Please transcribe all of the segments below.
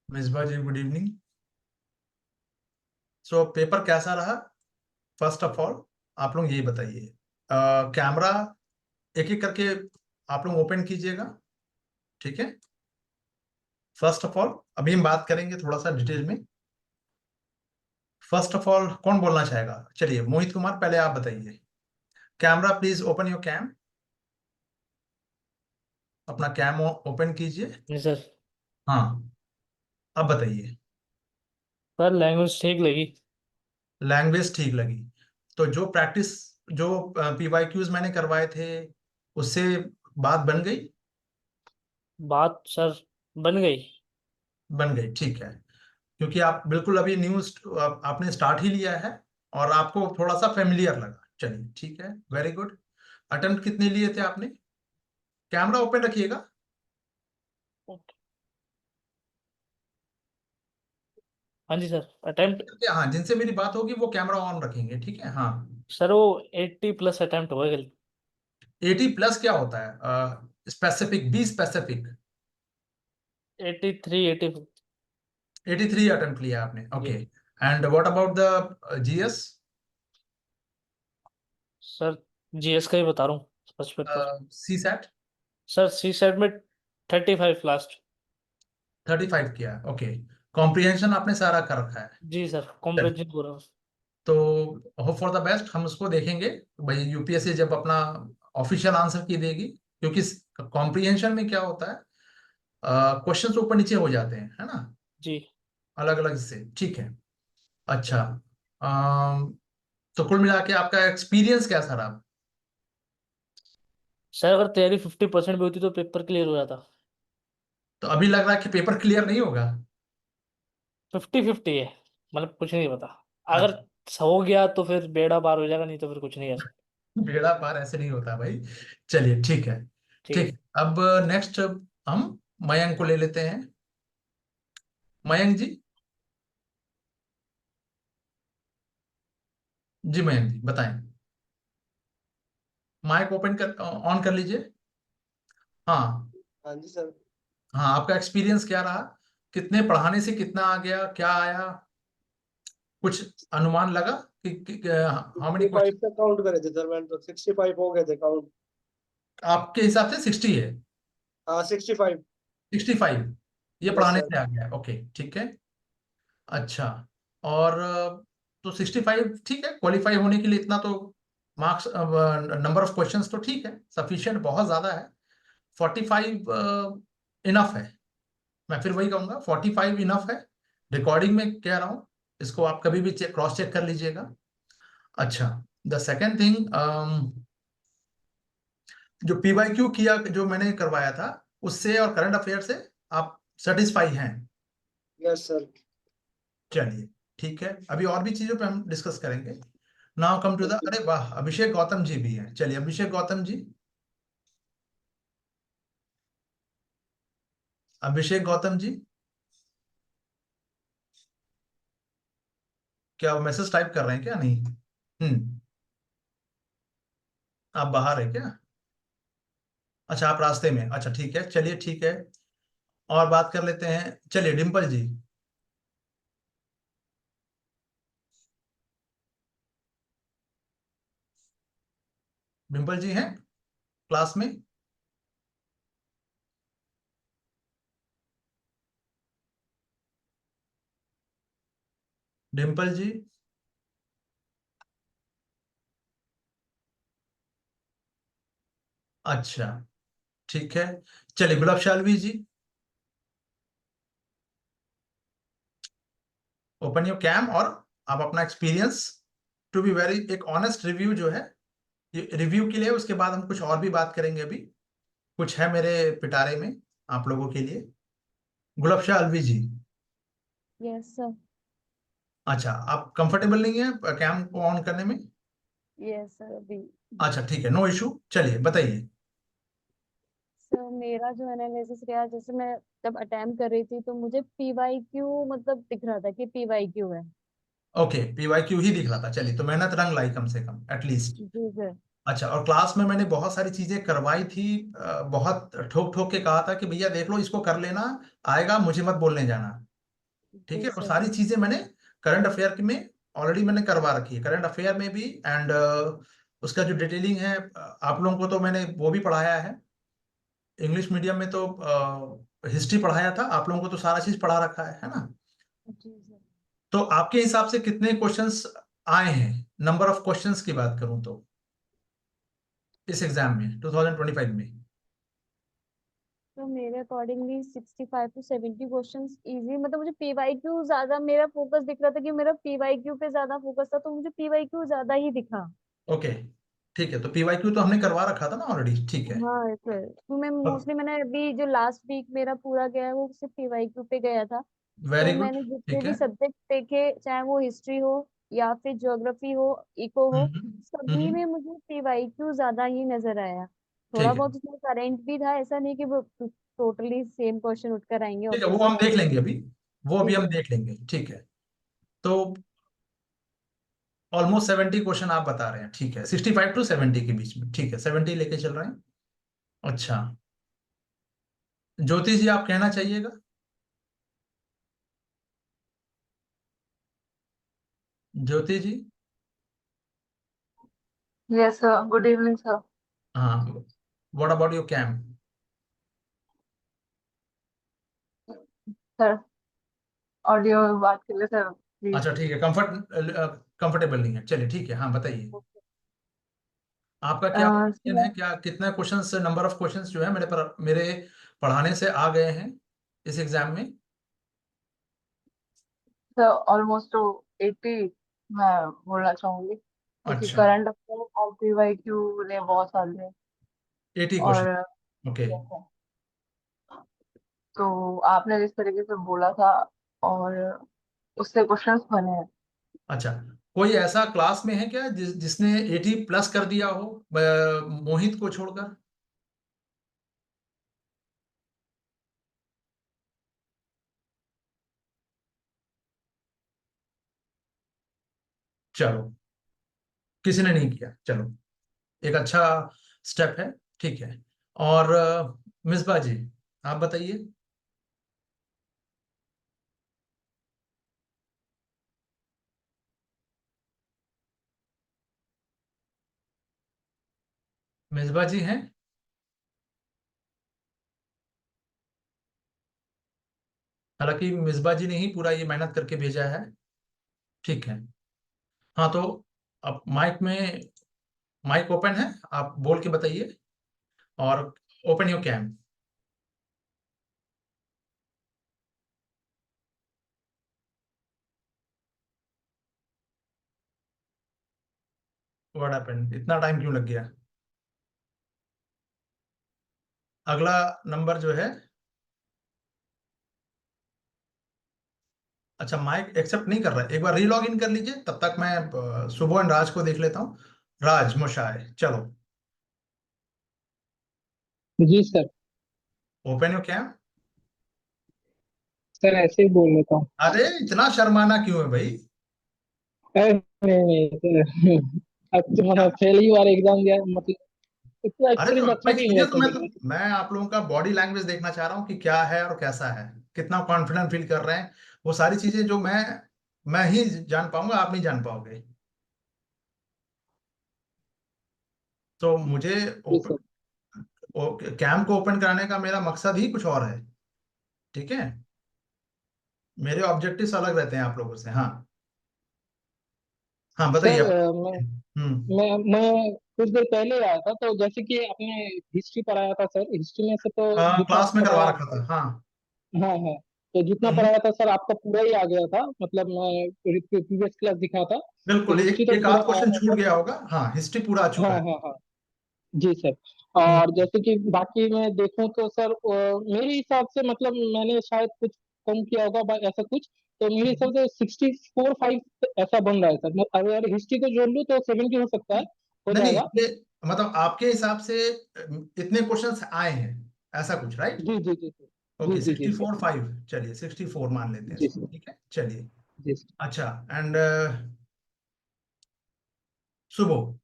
मिसबा जी, good evening. So paper कैसा रहा? First of all आप लोग ये बताइए। कैमरा एक एक करके आप लोग ओपन कीजिएगा, ठीक है? फर्स्ट ऑफ ऑल अभी हम बात करेंगे थोड़ा सा डिटेल में। फर्स्ट ऑफ ऑल कौन बोलना चाहेगा? चलिए मोहित कुमार, पहले आप बताइए। Camera please open your cam. अपना कैम ओपन कीजिए। नहीं सर। हाँ, अब बताइए। पर लैंग्वेज ठीक लगी। लैंग्वेज ठीक लगी? तो जो प्रैक्टिस, जो पीवाईक्यूज मैंने करवाए थे, उससे बात बन गई? बात सर बन गई। बन गई, ठीक है। क्योंकि आप बिल्कुल अभी न्यू आपने स्टार्ट ही लिया है और आपको थोड़ा सा फेमिलियर लगा। चलिए ठीक है, वेरी गुड। अटेम्प्ट कितने लिए थे आपने? कैमरा ओपन रखिएगा। हाँ जी सर, अटेम्प्ट। हाँ, जिनसे मेरी बात होगी वो कैमरा ऑन रखेंगे, ठीक है? हाँ। सर वो 80+ अटेम्प्ट हो गए। 80+ क्या होता है? Specific, be specific. 83 80। 83 अटेम्प्ट लिया आपने, ओके। जी and what about the GS? Sir, GS का ही बता रहा हूँ first paper. CSAT? Sir CSAT में 35 लास्ट। 35 किया, ओके। कॉम्प्रिहेंशन आपने सारा कर रखा है? जी सर, चलिए, कॉम्प्रिहेंशन पूरा। तो होप फॉर द बेस्ट, हम उसको देखेंगे। भाई यूपीएससी जब अपना ऑफिशियल आंसर की देगी, क्योंकि कॉम्प्रिहेंशन में क्या होता है, क्वेश्चंस ऊपर नीचे हो जाते हैं, है ना? जी अलग अलग से, ठीक है। अच्छा। अम, तो कुल मिला के आपका एक्सपीरियंस कैसा रहा? सर, अगर तैयारी 50% भी होती तो पेपर क्लियर हो जाता। तो अभी लग रहा है कि पेपर क्लियर नहीं होगा? 50-50 है, मतलब कुछ नहीं पता। अगर अच्छा, हो गया तो फिर बेड़ा पार हो जाएगा, नहीं तो फिर कुछ नहीं है सर। बेड़ा पार ऐसे नहीं होता भाई। चलिए ठीक है। ठीक है। ठीक, अब नेक्स्ट हम मयंक को ले लेते हैं। मयंक जी। जी मयंक जी बताएं। माइक ओपन कर, ऑन कर लीजिए। हाँ। हाँ जी सर। हाँ, आपका एक्सपीरियंस क्या रहा? कितने पढ़ाने से कितना आ गया, क्या आया? कुछ अनुमान लगा कि हाउ मेनी 65 क्वेश्चन? तक काउंट करे थे सर, मैंने तो 65 हो गए थे काउंट। आपके हिसाब से 60 है? हाँ 65। 65 ये यस पढ़ाने सर। से आ गया, ओके ठीक है। अच्छा। और तो 65 ठीक है, क्वालिफाई होने के लिए इतना तो मार्क्स, नंबर ऑफ क्वेश्चंस तो ठीक है, सफिशिएंट, बहुत ज्यादा है। 45 इनफ है। मैं फिर वही कहूंगा, 45 इनफ है। रिकॉर्डिंग में कह रहा हूँ, इसको आप कभी भी क्रॉस चेक कर लीजिएगा। अच्छा। द सेकेंड थिंग, जो पीवाईक्यू किया, जो मैंने करवाया था, उससे और करंट अफेयर से आप सेटिस्फाई हैं? Yes sir. चलिए ठीक है, अभी और भी चीजों पे हम डिस्कस करेंगे। नाउ कम टू द, अरे वाह, अभिषेक गौतम जी भी हैं। चलिए अभिषेक गौतम जी। अभिषेक गौतम जी, क्या वो मैसेज टाइप कर रहे हैं क्या? नहीं। आप बाहर है क्या? अच्छा, आप रास्ते में, अच्छा ठीक है, चलिए ठीक है। और बात कर लेते हैं, चलिए डिम्पल जी। डिम्पल जी हैं क्लास में? डिम्पल जी। अच्छा ठीक है। चलिए गुलाब शालवी जी, ओपन योर कैम और आप अपना एक्सपीरियंस, टू बी वेरी, एक ऑनेस्ट रिव्यू जो है, ये रिव्यू के लिए, उसके बाद हम कुछ और भी बात करेंगे। अभी कुछ है मेरे पिटारे में आप लोगों के लिए। गुलाब शालवी जी। Yes sir. अच्छा, आप कंफर्टेबल नहीं है कैम को ऑन करने में? यस सर अभी। अच्छा ठीक है, नो इशू, चलिए बताइए। सर मेरा जो एनालिसिस रहा, जैसे मैं जब अटेम्प्ट कर रही थी तो मुझे पीवाईक्यू मतलब दिख रहा था कि पीवाईक्यू है। ओके, पीवाईक्यू ही दिख रहा था, चलिए तो मेहनत रंग लाई कम से कम, एटलीस्ट। जी सर। अच्छा, और क्लास में मैंने बहुत सारी चीजें करवाई थी, बहुत ठोक ठोक के कहा था कि भैया देख लो, इसको कर लेना, आएगा, मुझे मत बोलने जाना। ठीक जी है, वो सर। सारी चीजें मैंने करंट अफेयर में ऑलरेडी मैंने करवा रखी है, करंट अफेयर में भी, एंड उसका जो डिटेलिंग है आप लोगों को तो मैंने वो भी पढ़ाया है। इंग्लिश मीडियम में तो हिस्ट्री पढ़ाया था, आप लोगों को तो सारा चीज पढ़ा रखा है ना। जी सर। तो आपके हिसाब से कितने क्वेश्चंस आए हैं, नंबर ऑफ क्वेश्चंस की बात करूं तो इस एग्जाम में 2025 में? तो मेरे अकॉर्डिंगली 65 to 70 क्वेश्चंस इजी, मतलब मुझे पीवाईक्यू ज्यादा मेरा फोकस दिख रहा था कि मेरा पीवाईक्यू पे ज्यादा फोकस था, तो मुझे पीवाईक्यू ज्यादा ही दिखा। ओके, ठीक है, तो पीवाईक्यू तो हमने करवा रखा था ना ऑलरेडी, ठीक है। हाँ सर, तो मैं अब मोस्टली मैंने अभी जो लास्ट वीक मेरा पूरा गया है वो सिर्फ पीवाईक्यू पे गया था। वेरी तो गुड, मैंने जितने ठीक भी है। सब्जेक्ट देखे, चाहे वो हिस्ट्री हो या फिर ज्योग्राफी हो, इको हो, सभी हम्म, में मुझे पीवाईक्यू ज्यादा ही नजर आया। थोड़ा ठीक है, बहुत उसमें करंट भी था, ऐसा नहीं कि वो टोटली सेम क्वेश्चन उठकर आएंगे ठीक है, वो ऑब्वियसली। हम देख लेंगे अभी, वो जी अभी हम सर। देख लेंगे, ठीक है। तो ऑलमोस्ट 70 क्वेश्चन आप बता रहे हैं, ठीक है, 65 to 70 के बीच में, ठीक है, 70 लेके चल रहे हैं। अच्छा, ज्योति जी आप कहना चाहिएगा? Jyoti ji? Yes, sir. Good evening, sir. हाँ, what about your cam? Sir, audio बात के लिए सर प्लीज। अच्छा, ठीक है, कंफर्टेबल नहीं है, चलिए ठीक है, हाँ बताइए, आपका क्या ओपिनियन है, सर क्या कितना क्वेश्चंस, नंबर ऑफ क्वेश्चंस जो है मेरे पढ़ाने से आ गए हैं इस एग्जाम में? सर ऑलमोस्ट टू 80 मैं बोलना चाहूंगी, क्योंकि अच्छा, करंट अफेयर और पीवाईक्यू ने बहुत सारे हैं। 80 और क्वेश्चन, ओके। yes, sir. तो आपने जिस तरीके से बोला था और उससे क्वेश्चंस बने हैं। अच्छा, कोई ऐसा क्लास में है क्या जिसने 80 प्लस कर दिया हो, मोहित को छोड़कर? चलो, किसी ने नहीं किया, चलो, एक अच्छा स्टेप है, ठीक है। और मिसबा जी आप बताइए। मिसबा जी हैं? हालांकि मिसबा जी ने ही पूरा ये मेहनत करके भेजा है, ठीक है। हाँ, तो अब माइक ओपन है, आप बोल के बताइए, और open your cam. What happened, इतना टाइम क्यों लग गया? अगला नंबर जो है, अच्छा, माइक एक्सेप्ट नहीं कर रहा है, एक बार रीलॉग इन कर लीजिए, तब तक मैं सुबह एंड राज को देख लेता हूँ। राज मोशाय, चलो, जी sir. Open your cam. Sir ऐसे ही बोल लेता हूँ। अरे इतना शर्माना क्यों है भाई? अरे नहीं नहीं सर, अब तो मैंने पहली बार एग्जाम दिया, मतलब इतना अरे तो एक्सपीरियंस अच्छा भाई नहीं ठीक हुआ है, तो सर मेरा। मैं आप लोगों का बॉडी लैंग्वेज देखना चाह रहा हूँ कि क्या है और कैसा है, कितना कॉन्फिडेंट फील कर रहे हैं, वो सारी चीजें जो मैं ही जान पाऊंगा, आप नहीं जान पाओगे। तो मुझे जी सर। कैम को ओपन कराने का मेरा मकसद ही कुछ और है, ठीक है। मेरे ऑब्जेक्टिव्स अलग रहते हैं आप लोगों से, हाँ। हाँ बताइए सर आप। मैं हम्म। मैं मैं कुछ देर पहले आया था, तो जैसे कि आपने हिस्ट्री पढ़ाया था सर, हिस्ट्री में से तो जितना क्लास में करवा पढ़ाया रखा आपको। था, हाँ। हाँ हाँ। तो जितना हम्म, पढ़ाया था सर आपका पूरा ही आ गया था, मतलब मैं प्रीवियस क्लास दिखा था तो बिल्कुल, हिस्ट्री एक तो एक पूरा आध आया क्वेश्चन था छूट सर। गया होगा, हाँ, हिस्ट्री पूरा आ हाँ चुका है। हाँ हाँ। जी सर। हम्म, और जैसे कि बाकी मैं देखूं तो सर मेरे हिसाब से, मतलब मैंने शायद कुछ कम किया होगा ऐसा कुछ, तो मेरे हिसाब से 64-5 ऐसा बन रहा है सर। मैं अगर हिस्ट्री को जोड़ लूँ तो 70 हो सकता है, हो नहीं नहीं, जाएगा। ये मतलब आपके हिसाब से इतने क्वेश्चंस आए हैं, ऐसा कुछ, राइट? जी जी जी सर। जी ओके, जी जी सर। 64-5, चलिए 64 मान लेते हैं जी इसको, सर। ठीक है, चलिए। जी सर। अच्छा, एंड सुबह,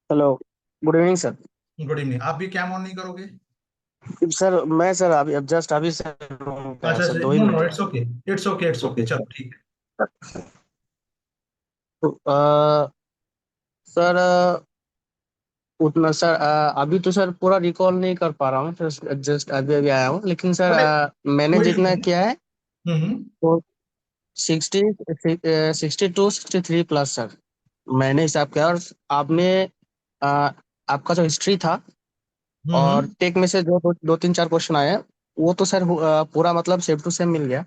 hello, good evening sir. Good evening, आप भी कैम ऑन नहीं करोगे? सर मैं सर अभी अब जस्ट अभी सर रूम पे आया अच्छा सर, अच्छा, 2 ही नो मिनट नो, में। It's okay, it's okay, it's okay, चलो ठीक है। तो सर उतना सर अभी तो सर पूरा रिकॉल नहीं कर पा रहा हूँ, जस्ट अभी अभी आया हूँ, लेकिन सर चले, मैंने कोई इशू जितना नहीं। किया है हम्म। वो 62 63 प्लस सर मैंने हिसाब किया। और आपने अ, आपका जो हिस्ट्री था और हम्म। टेक में से जो दो तीन चार क्वेश्चन आए हैं, वो तो सर पूरा मतलब सेम टू सेम मिल गया।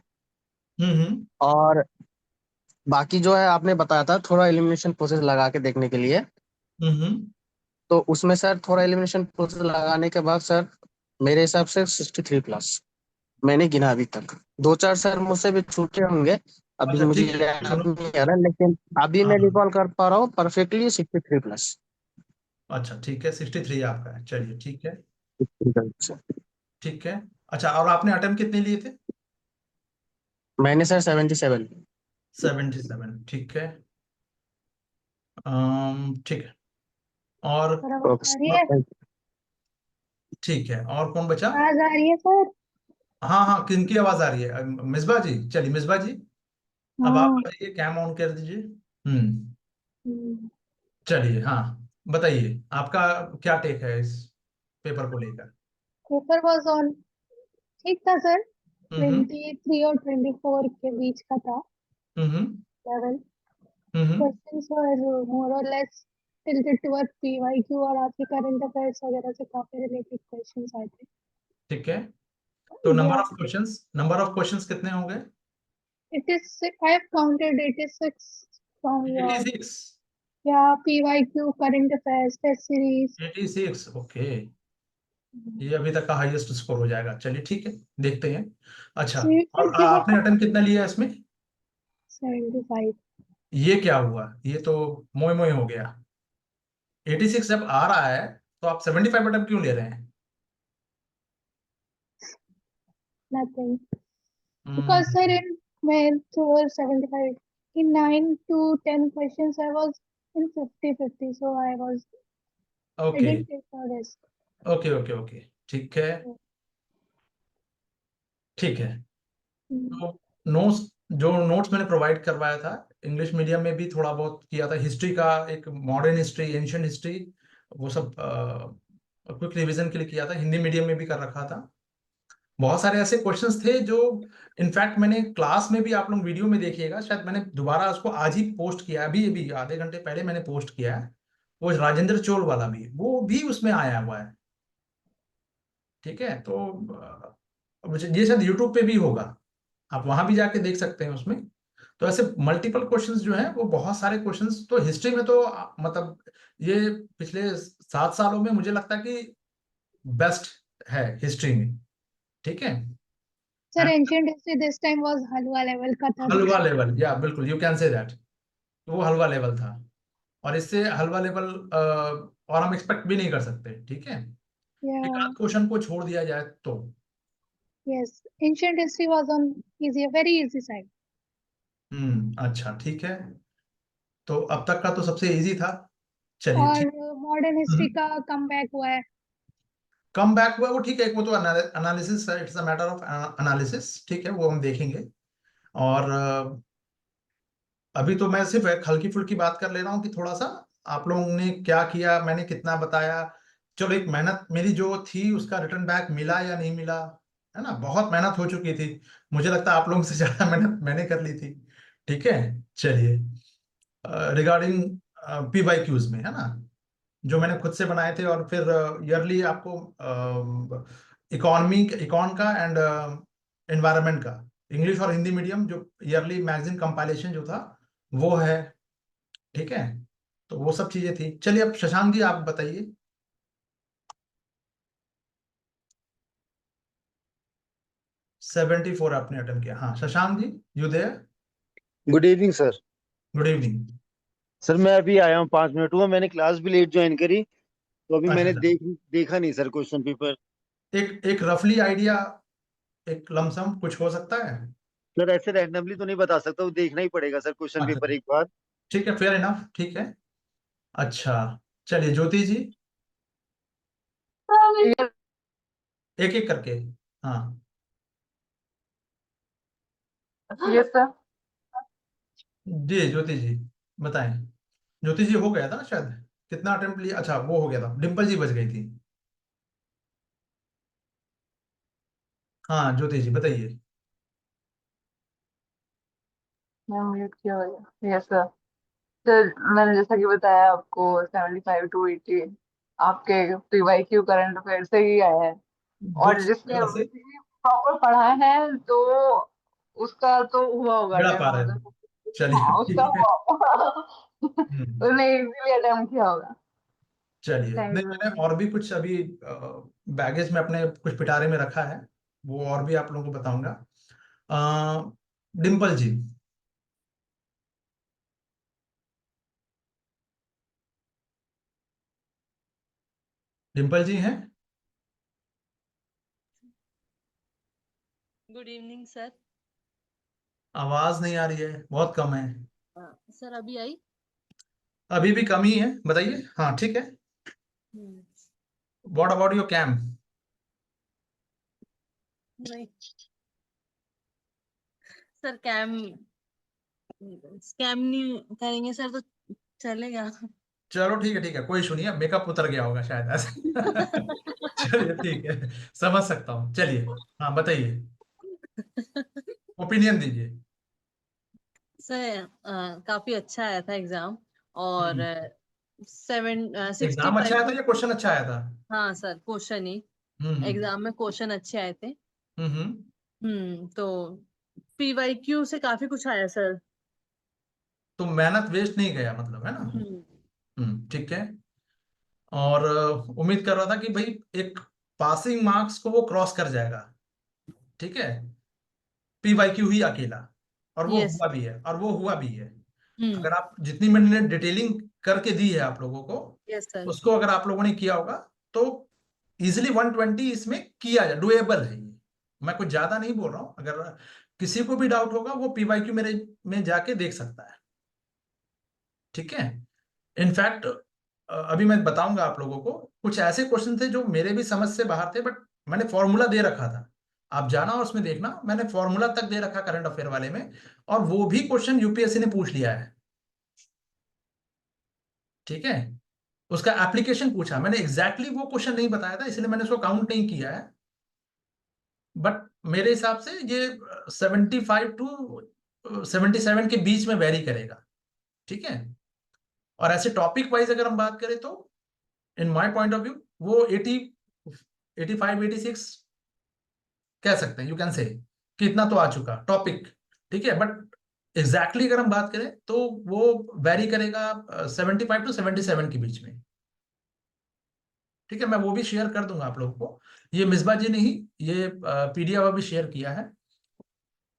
हम्म। और बाकी जो है आपने बताया था थोड़ा एलिमिनेशन प्रोसेस लगा के देखने के लिए, हम्म। तो उसमें सर थोड़ा एलिमिनेशन प्रोसेस लगाने के बाद सर मेरे हिसाब से 63 प्लस मैंने गिना अभी तक। दो चार सर मुझसे भी छूटे होंगे, अभी अच्छा मुझे ठीक है, याद सुनो। नहीं आ रहा, लेकिन अभी मैं हाँ, रिकॉल कर पा रहा हूँ परफेक्टली 63 प्लस। अच्छा ठीक है, 63 आपका है, चलिए ठीक है। मैंने ठीक है। अच्छा, और आपने अटेम्प्ट कितने लिए थे? सर 77। 77, ठीक है। ठीक है। और सर आवाज आ रही है? ठीक है, और कौन बचा? आवाज आ रही है सर? हाँ हाँ, किनकी आवाज आ रही है? मिसबा जी, चलिए मिसबा जी, अब आप हाँ। बताइए, कैम ऑन कर दीजिए। हम्म। हम्म, चलिए, हाँ बताइए, आपका क्या टेक है इस पेपर को लेकर? पेपर वाज ऑन, ठीक था सर। हम्म। 23 और 24 के बीच का था हम्म। लेवल। हम्म। क्वेश्चंस वर मोर और लेस tilted towards PYQ और आपके करंट अफेयर्स वगैरह से काफी रिलेटेड क्वेश्चंस आए थे। ठीक है, तो या नंबर ऑफ क्वेश्चंस कितने हो गए? It is I have counted 86 from your 86। या PYQ current affairs test series. 86, okay. ये अभी तक का हाईएस्ट स्कोर हो जाएगा, चलिए ठीक है, देखते हैं। अच्छा, और आपने अटेम्प्ट कितना लिया इसमें? 75। ये क्या हुआ, ये तो मोए मोए हो गया। 86 जब आ रहा है तो आप 75 अटेम्प्ट क्यों ले रहे हैं? Nothing. Because hmm. sir, in maths over 75, in 9 to 10 questions, I was in 50-50. So I okay didn't take a risk. Okay okay okay, ठीक है। ठीक है, Hmm. तो नोट्स, जो नोट्स मैंने प्रोवाइड करवाया था, इंग्लिश मीडियम में भी थोड़ा बहुत किया था, हिस्ट्री का, एक मॉडर्न हिस्ट्री, एंशियंट हिस्ट्री, वो सब क्विक रिवीजन के लिए किया था, हिंदी मीडियम में भी कर रखा था। बहुत सारे ऐसे क्वेश्चंस थे जो इनफैक्ट मैंने क्लास में भी, आप लोग वीडियो में देखिएगा, शायद मैंने दोबारा उसको आज ही पोस्ट किया है, अभी अभी आधे घंटे पहले मैंने पोस्ट किया है, वो राजेंद्र चोल वाला भी, वो भी उसमें आया हुआ है। ठीक है, तो ये शायद यूट्यूब पे भी होगा, आप वहां भी जाके देख सकते हैं उसमें। तो ऐसे मल्टीपल क्वेश्चंस जो हैं, वो बहुत सारे क्वेश्चंस तो हिस्ट्री में तो मतलब ये पिछले 7 सालों में मुझे लगता है कि बेस्ट है हिस्ट्री में। ठीक है, Sir, ancient history this time was halwa level ka tha. Halwa level, या बिल्कुल, यू कैन से दैट, वो हलवा लेवल था, और इससे हलवा लेवल और हम एक्सपेक्ट भी नहीं कर सकते। ठीक है, एक Yeah, आध क्वेश्चन को छोड़ दिया जाए तो। yes. Ancient history was on easy, very easy side. अच्छा ठीक है, तो अब तक का तो सबसे इजी था, चलिए और ठीक। मॉडर्न हिस्ट्री का कमबैक हुआ है। कम बैक हुआ वो ठीक है, वो तो एनालिसिस है, it's a matter of analysis, ठीक है, वो हम देखेंगे। और अभी तो मैं सिर्फ एक हल्की फुल्की बात कर ले रहा हूँ कि थोड़ा सा आप लोगों ने क्या किया, मैंने कितना बताया। चलो, एक मेहनत मेरी जो थी उसका रिटर्न बैक मिला या नहीं मिला, है ना, बहुत मेहनत हो चुकी थी, मुझे लगता है आप लोगों से ज्यादा मेहनत मैंने कर ली थी। ठीक है, चलिए, रिगार्डिंग PYQs में, है ना, जो मैंने खुद से बनाए थे, और फिर ईयरली आपको इकॉन का एंड एनवायरनमेंट का, इंग्लिश और हिंदी मीडियम, जो ईयरली मैगजीन कंपाइलेशन जो था वो है। ठीक है, तो वो सब चीजें थी। चलिए, अब शशांक जी आप बताइए। 74 आपने अटेम्प्ट किया, हाँ Shashank ji, you there? Good evening sir. Good evening. Sir मैं अभी आया हूँ 5 मिनट हुआ, मैंने क्लास भी लेट ज्वाइन करी, तो अभी अच्छा मैंने अच्छा, देखा नहीं सर क्वेश्चन पेपर। एक एक रफली आइडिया, एक लमसम कुछ हो सकता है? सर ऐसे रैंडमली तो नहीं बता सकता, वो देखना ही पड़ेगा सर क्वेश्चन अच्छा, पेपर एक बार। ठीक है, फेयर इनफ, ठीक है। अच्छा, चलिए ज्योति जी। एक एक करके। हाँ यस सर। जी ज्योति जी बताएं। ज्योति जी हो गया था ना शायद, कितना अटेम्प्ट लिया? अच्छा वो हो गया था, डिम्पल जी बच गई थी। हाँ ज्योति जी बताइए। मैं म्यूट किया हुआ। Yes sir. सर मैंने जैसा कि बताया आपको 75 to 80 आपके PYQ करंट अफेयर से ही आया है, और बुक्स जिसने वगैरह से प्रॉपर पढ़ा है तो उसका तो हुआ होगा बेड़ा अटेम्प्ट, पार है। मतलब चलिए हाँ उसका ठीक है। हुआ होगा। हम्म, उसने इजीली अटेम्प्ट किया होगा। चलिए थैंक नहीं, यू। मैंने और भी कुछ अभी बैगेज में अपने कुछ पिटारे में रखा है, वो और भी आप लोगों को बताऊंगा। डिम्पल जी। डिम्पल जी हैं? Good evening sir. आवाज नहीं आ रही है, बहुत कम है। सर अभी आई? अभी भी कम ही है, बताइए। हाँ ठीक है। What about your cam? नहीं सर, कैम स्कैम नहीं करेंगे सर तो चलेगा। चलो ठीक है, कोई इशू नहीं है, मेकअप उतर गया होगा शायद ऐसे। चलिए ठीक है, समझ सकता हूँ। चलिए हाँ बताइए, ओपिनियन दीजिए। सर काफी अच्छा आया था एग्जाम, और हम्म, 65 एग्जाम अच्छा आया था या क्वेश्चन अच्छा आया था? हाँ सर, क्वेश्चन ही हम्म एग्जाम में क्वेश्चन अच्छे आए थे। हम्म। तो PYQ से काफी कुछ आया सर। तो मेहनत वेस्ट नहीं गया मतलब, है ना? ठीक है। और उम्मीद कर रहा था कि भाई एक पासिंग मार्क्स को वो क्रॉस कर जाएगा, ठीक है, PYQ ही अकेला। और वो यस। हुआ भी है, और वो हुआ भी है। हम्म। अगर आप जितनी मैंने डिटेलिंग करके दी है आप लोगों को, यस सर। उसको अगर आप लोगों ने किया होगा तो इजिली 120 इसमें किया जा डुएबल है ये। मैं कुछ ज्यादा नहीं बोल रहा हूं, अगर किसी को भी डाउट होगा वो PYQ मेरे में जाके देख सकता है, ठीक है। इनफैक्ट अभी मैं बताऊंगा आप लोगों को, कुछ ऐसे क्वेश्चन थे जो मेरे भी समझ से बाहर थे, बट मैंने फॉर्मूला दे रखा था। आप जाना और उसमें देखना, मैंने फॉर्मूला तक दे रखा करंट अफेयर वाले में, और वो भी क्वेश्चन यूपीएससी ने पूछ लिया है, ठीक है। उसका एप्लीकेशन पूछा, मैंने एग्जैक्टली वो क्वेश्चन नहीं बताया था, इसलिए मैंने उसको काउंट नहीं किया है। बट मेरे हिसाब से ये 75 to 77 के बीच में वेरी करेगा, ठीक है। और ऐसे टॉपिक वाइज अगर हम बात करें तो in my point of view वो 85 86 कह सकते हैं, यू कैन से कि इतना तो आ चुका टॉपिक, ठीक है। बट एग्जैक्टली अगर हम बात करें तो वो वेरी करेगा 75 to 77 के बीच में, ठीक है। मैं वो भी शेयर कर दूंगा आप लोगों को, ये मिसबा जी ने ही ये PDF अभी शेयर किया है,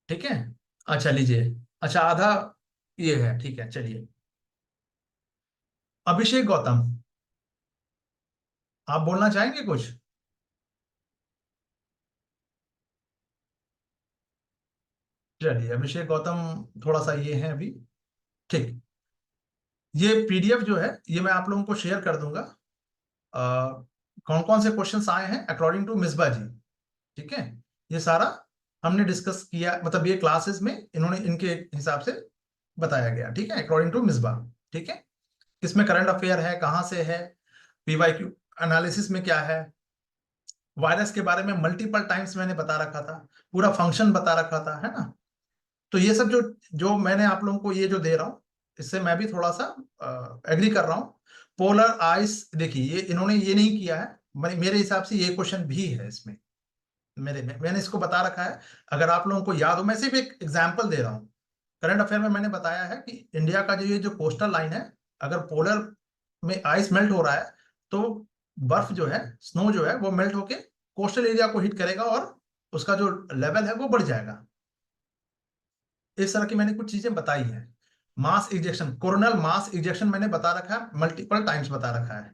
ठीक है। अच्छा लीजिए, अच्छा आधा ये है, ठीक है। चलिए अभिषेक गौतम, आप बोलना चाहेंगे कुछ? चलिए अभिषेक गौतम थोड़ा सा ये है अभी, ठीक। ये PDF जो है ये मैं आप लोगों को शेयर कर दूंगा, कौन कौन से क्वेश्चंस आए हैं अकॉर्डिंग टू मिसबा जी, ठीक है। ये सारा हमने डिस्कस किया, मतलब ये क्लासेस में इन्होंने इनके हिसाब से बताया गया, ठीक है, अकॉर्डिंग टू मिसबा, ठीक है। किसमें करंट अफेयर है, कहाँ से है, PYQ एनालिसिस में क्या है, वायरस के बारे में मल्टीपल टाइम्स मैंने बता रखा था, पूरा फंक्शन बता रखा था, है ना। तो ये सब जो जो मैंने आप लोगों को ये जो दे रहा हूँ, इससे मैं भी थोड़ा सा एग्री कर रहा हूँ। पोलर आइस, देखिए ये इन्होंने ये नहीं किया है, मेरे हिसाब से ये क्वेश्चन भी है इसमें, मेरे में मैंने इसको बता रखा है। अगर आप लोगों को याद हो, मैं सिर्फ एक एग्जाम्पल दे रहा हूँ। करंट अफेयर में मैंने बताया है कि इंडिया का जो ये जो कोस्टल लाइन है, अगर पोलर में आइस मेल्ट हो रहा है तो बर्फ जो है, स्नो जो है, वो मेल्ट होके कोस्टल एरिया को हिट करेगा और उसका जो लेवल है वो बढ़ जाएगा। इस तरह की मैंने कुछ चीजें बताई हैं। Mass ejection, coronal mass ejection मैंने बता रखा है, मल्टीपल टाइम्स बता रखा है,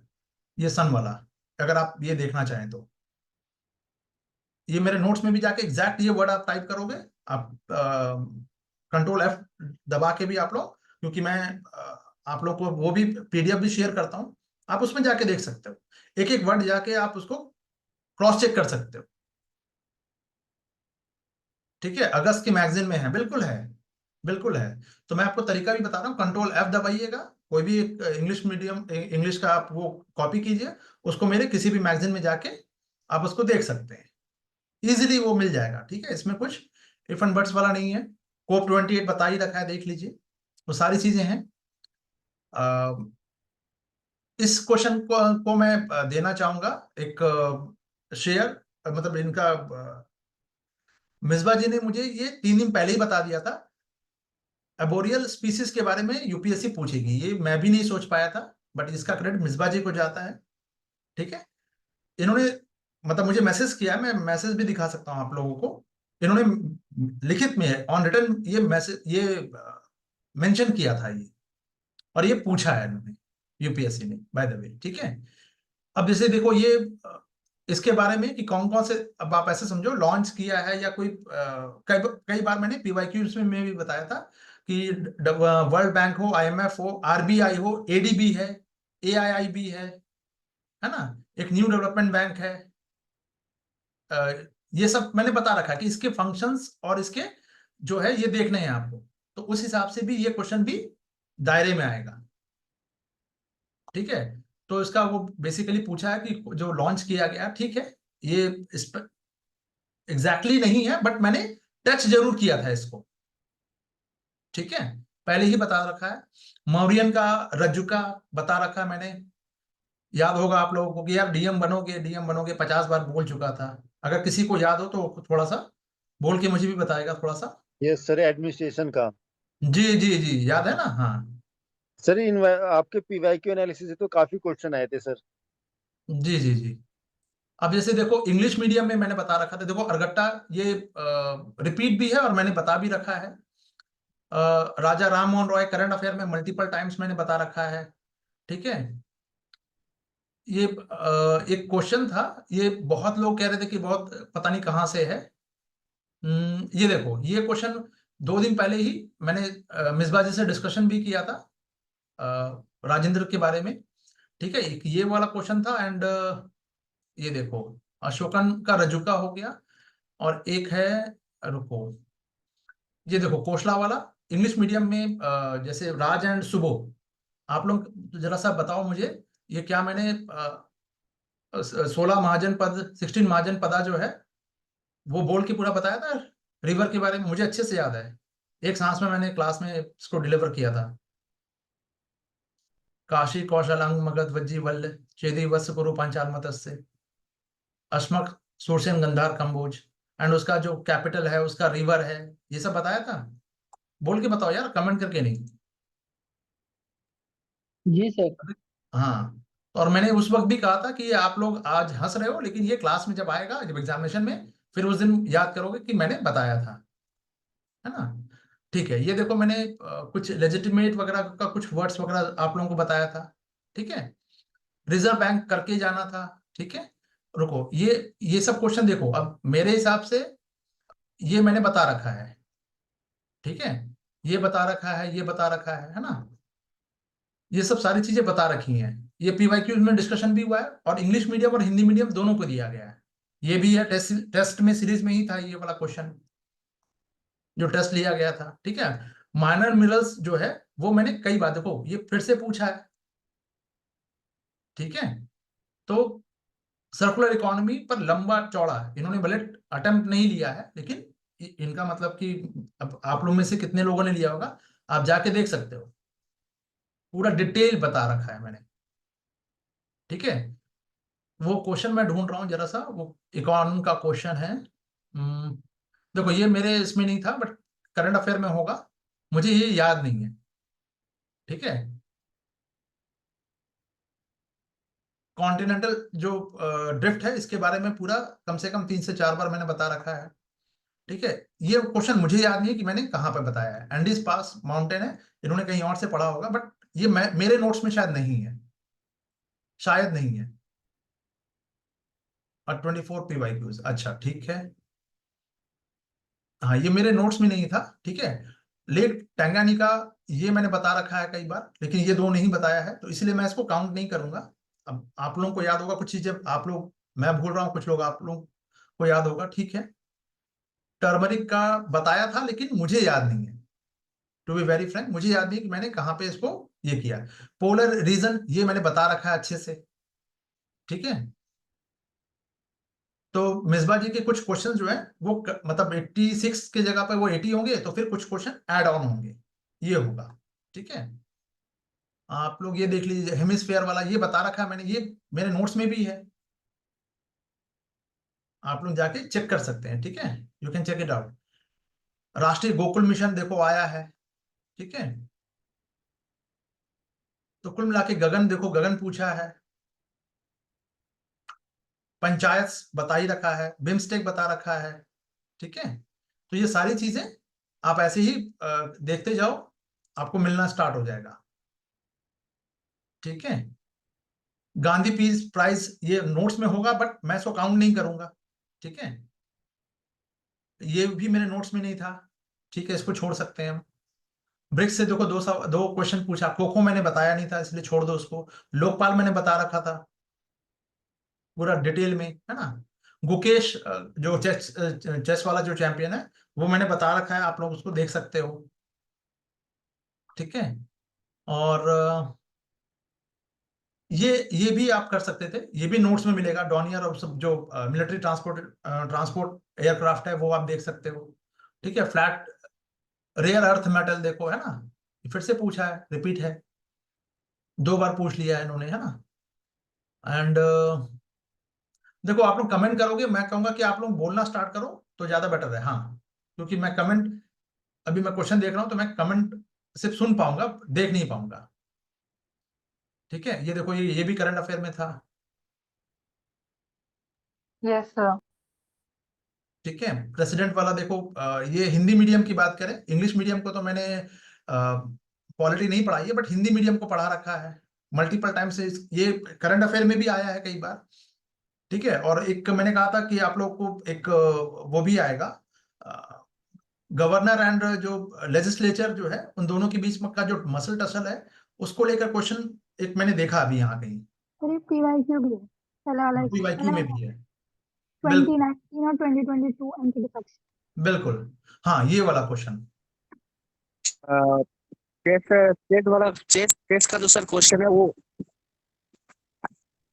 ये सन वाला, अगर आप ये देखना चाहें तो ये मेरे नोट्स में भी जाके एग्जैक्ट ये वर्ड आप टाइप करोगे, आप Ctrl+F दबा के भी आप लोग, क्योंकि मैं आप लोग को वो भी PDF भी शेयर करता हूँ, आप उसमें जाके देख सकते हो, एक एक वर्ड जाके आप उसको क्रॉस चेक कर सकते हो। ठीक है, अगस्त की मैगजीन में है, बिल्कुल है, बिल्कुल है। तो मैं आपको तरीका भी बता रहा हूँ, कंट्रोल F दबाइएगा, कोई भी इंग्लिश मीडियम इंग्लिश का आप वो कॉपी कीजिए, उसको मेरे किसी भी मैगजीन में जाके आप उसको देख सकते हैं, इजीली वो मिल जाएगा। ठीक है, इसमें कुछ इफ एंड बट्स वाला नहीं है। कोप 28 बता ही रखा है, देख लीजिए, वो सारी चीजें हैं। इस क्वेश्चन को मैं देना चाहूंगा एक शेयर, मतलब इनका मिसबा जी ने मुझे ये 3 दिन पहले ही बता दिया था, एबोरियल स्पीसीज के बारे में यूपीएससी पूछेगी, ये मैं भी नहीं सोच पाया था, बट इसका क्रेडिट मिसबा जी को जाता है। ठीक है, इन्होंने मतलब मुझे मैसेज किया, मैं मैसेज भी दिखा सकता हूं आप लोगों को, इन्होंने लिखित में ऑन रिटर्न ये मैसेज ये मेंशन किया था ये, और ये पूछा है इन्होंने यूपीएससी ने, बाय द वे। ठीक है, अब जैसे देखो ये इसके बारे में कि कौन कौन से, अब आप ऐसे समझो लॉन्च किया है या कोई कई बार मैंने पीवाईक्यूज में भी बताया था कि वर्ल्ड बैंक हो, IMF हो, RBI हो, ADB है, AIIB है ना, एक न्यू डेवलपमेंट बैंक है, ये सब मैंने बता रखा है कि इसके फंक्शंस और इसके जो है ये देखने हैं आपको, तो उस हिसाब से भी ये क्वेश्चन भी दायरे में आएगा। ठीक है, तो इसका वो बेसिकली पूछा है कि जो लॉन्च किया गया, ठीक है, ये इस पर एग्जैक्टली नहीं है, बट मैंने टच जरूर किया था इसको। ठीक है, पहले ही बता रखा है। मौर्यन का रज्जुका बता रखा है मैंने, याद होगा आप लोगों को कि यार डीएम बनोगे 50 बार बोल चुका था। अगर किसी को याद हो तो थोड़ा सा बोल के मुझे भी बताएगा थोड़ा सा। यस सर, एडमिनिस्ट्रेशन का। जी जी जी, याद है ना। हाँ सर इन आपके पीवाईक्यू एनालिसिस से तो काफी क्वेश्चन आए थे सर। जी जी जी। अब जैसे देखो इंग्लिश मीडियम में मैंने बता रखा था, देखो अरगट्टा ये रिपीट भी है और मैंने बता भी रखा है। राजा राम मोहन रॉय करंट अफेयर में मल्टीपल टाइम्स मैंने बता रखा है। ठीक है, ये एक क्वेश्चन था, ये बहुत लोग कह रहे थे कि बहुत पता नहीं कहाँ से है। ये देखो ये क्वेश्चन 2 दिन पहले ही मैंने मिसबा जी से डिस्कशन भी किया था राजेंद्र के बारे में। ठीक है, एक ये वाला क्वेश्चन था, एंड ये देखो अशोकन का रजुका हो गया, और एक है, रुको, ये देखो कोशला वाला इंग्लिश मीडियम में जैसे राज एंड सुबो, आप लोग जरा सा बताओ मुझे ये क्या मैंने 16 महाजन पद 16 महाजन पदा जो है वो बोल के पूरा बताया था रिवर के बारे में, मुझे अच्छे से याद है, एक सांस में मैंने क्लास में इसको डिलीवर किया था। काशी कौशल अंग मगध वज्जी वल्ल चेदी वत्स कुरु पांचाल मतस्य अश्मक सुरसेन गंधार कंबोज, एंड उसका जो कैपिटल है उसका रिवर है, ये सब बताया था। बोल के बताओ यार, कमेंट करके नहीं। जी सर। हाँ, और मैंने उस वक्त भी कहा था कि ये आप लोग आज हंस रहे हो, लेकिन ये क्लास में जब आएगा, जब एग्जामिनेशन में, फिर उस दिन याद करोगे कि मैंने बताया था, है ना। ठीक है, ये देखो मैंने कुछ लेजिटिमेट वगैरह का कुछ वर्ड्स वगैरह आप लोगों को बताया था। ठीक है, रिजर्व बैंक करके जाना था। ठीक है, रुको, ये सब क्वेश्चन देखो, अब मेरे हिसाब से ये मैंने बता रखा है। ठीक है, ये बता रखा है, ये बता रखा है ना, ये सब सारी चीजें बता रखी हैं। ये पीवाईक्यूज में डिस्कशन भी हुआ है, और इंग्लिश मीडियम और हिंदी मीडियम दोनों को दिया गया है। ये भी है, टेस्ट में सीरीज में ही था ये वाला क्वेश्चन जो टेस्ट लिया गया था। ठीक है, माइनर मिनरल्स जो है वो मैंने कई बार, देखो ये फिर से पूछा है। ठीक है, तो सर्कुलर इकोनॉमी पर लंबा चौड़ा इन्होंने भले अटेम्प्ट नहीं लिया है, लेकिन इनका मतलब कि अब आप लोग में से कितने लोगों ने लिया होगा, आप जाके देख सकते हो, पूरा डिटेल बता रखा है मैंने। ठीक है, वो क्वेश्चन मैं ढूंढ रहा हूँ जरा सा, वो इकोनॉमी का क्वेश्चन है। देखो ये मेरे इसमें नहीं था, बट करंट अफेयर में होगा, मुझे ये याद नहीं है। ठीक है, कॉन्टिनेंटल जो ड्रिफ्ट है इसके बारे में पूरा कम से कम 3 से 4 बार मैंने बता रखा है। ठीक है, ये क्वेश्चन मुझे याद नहीं है कि मैंने कहाँ पे बताया है। एंडीज पास माउंटेन है, इन्होंने कहीं और से पढ़ा होगा, बट ये मेरे नोट्स में शायद नहीं है, शायद नहीं है। और 24 पीवाईक्यूज, अच्छा ठीक है, हाँ ये मेरे नोट्स में नहीं था। ठीक है, लेक टैंगानिका ये मैंने बता रखा है कई बार, लेकिन ये 2 नहीं बताया है, तो इसलिए मैं इसको काउंट नहीं करूंगा। अब आप लोगों को याद होगा कुछ चीजें आप लोग मैं भूल रहा हूँ, कुछ लोग आप लोग को याद होगा, ठीक है। टर्मरिक का बताया था लेकिन मुझे याद नहीं है, टू बी वेरी फ्रैंक, मुझे याद नहीं कि मैंने कहाँ पे इसको ये किया। पोलर रीजन ये मैंने बता रखा है अच्छे से, ठीक है। तो मिसबा जी के कुछ क्वेश्चन जो है वो मतलब 86 के जगह पे वो 80 होंगे, तो फिर कुछ क्वेश्चन ऐड ऑन होंगे, ये होगा, ठीक है। आप लोग ये देख लीजिए, हेमिस्फेयर वाला ये बता रखा है मैंने, ये मेरे नोट्स में भी है, आप लोग जाके चेक कर सकते हैं, ठीक है, you can check it out. Rashtriya Gokul mission देखो आया है, ठीक है। तो कुल मिला के गगन देखो, गगन पूछा है, पंचायत बता ही रखा है, बिम्स्टेक बता रखा है, ठीक है। तो ये सारी चीजें आप ऐसे ही देखते जाओ, आपको मिलना स्टार्ट हो जाएगा, ठीक है। गांधी पीस प्राइज ये नोट्स में होगा, बट मैं इसको काउंट नहीं करूंगा, ठीक है। ये भी मेरे नोट्स में नहीं था, ठीक है, इसको छोड़ सकते हैं हम। ब्रिक्स से देखो दो क्वेश्चन पूछा, कोको मैंने बताया नहीं था इसलिए छोड़ दो उसको। लोकपाल मैंने बता रखा था पूरा डिटेल में, है ना। गुकेश जो चेस वाला जो चैंपियन है वो मैंने बता रखा है, आप लोग उसको देख सकते हो, ठीक है। और ये भी आप कर सकते थे, ये भी नोट्स में मिलेगा। डॉनियर और सब जो मिलिट्री ट्रांसपोर्ट एयरक्राफ्ट है वो आप देख सकते हो, ठीक है। फ्लैट रेयर अर्थ मेटल देखो, है ना, फिर से पूछा है, रिपीट है, 2 बार पूछ लिया है इन्होंने, है ना। एंड देखो आप लोग कमेंट करोगे, मैं कहूंगा कि आप लोग बोलना स्टार्ट करो तो ज्यादा बेटर है, हाँ, क्योंकि मैं कमेंट, अभी मैं क्वेश्चन देख रहा हूं तो मैं कमेंट सिर्फ सुन पाऊंगा, देख नहीं पाऊंगा, ठीक है। ये देखो, ये भी करंट अफेयर में था, यस सर। ठीक है। प्रेसिडेंट वाला देखो, ये हिंदी मीडियम की बात करें, इंग्लिश मीडियम को तो मैंने पॉलिटी नहीं पढ़ाई है, बट हिंदी मीडियम को पढ़ा रखा है मल्टीपल टाइम से, ये करंट अफेयर में भी आया है कई बार, ठीक है। और एक मैंने कहा था कि आप लोग को एक वो भी आएगा, गवर्नर एंड जो लेजिस्लेचर जो है उन दोनों के बीच में का जो मसल टसल है उसको लेकर क्वेश्चन एक मैंने देखा अभी यहाँ कहीं, अरे PYQ भी है, चला वाला PYQ में भी है, बिल्कुल 2019 और 2022 एंटी डिफेक्शन। बिल्कुल, हाँ ये वाला क्वेश्चन। चेस चेस वाला चेस चेस का जो सर क्वेश्चन है वो,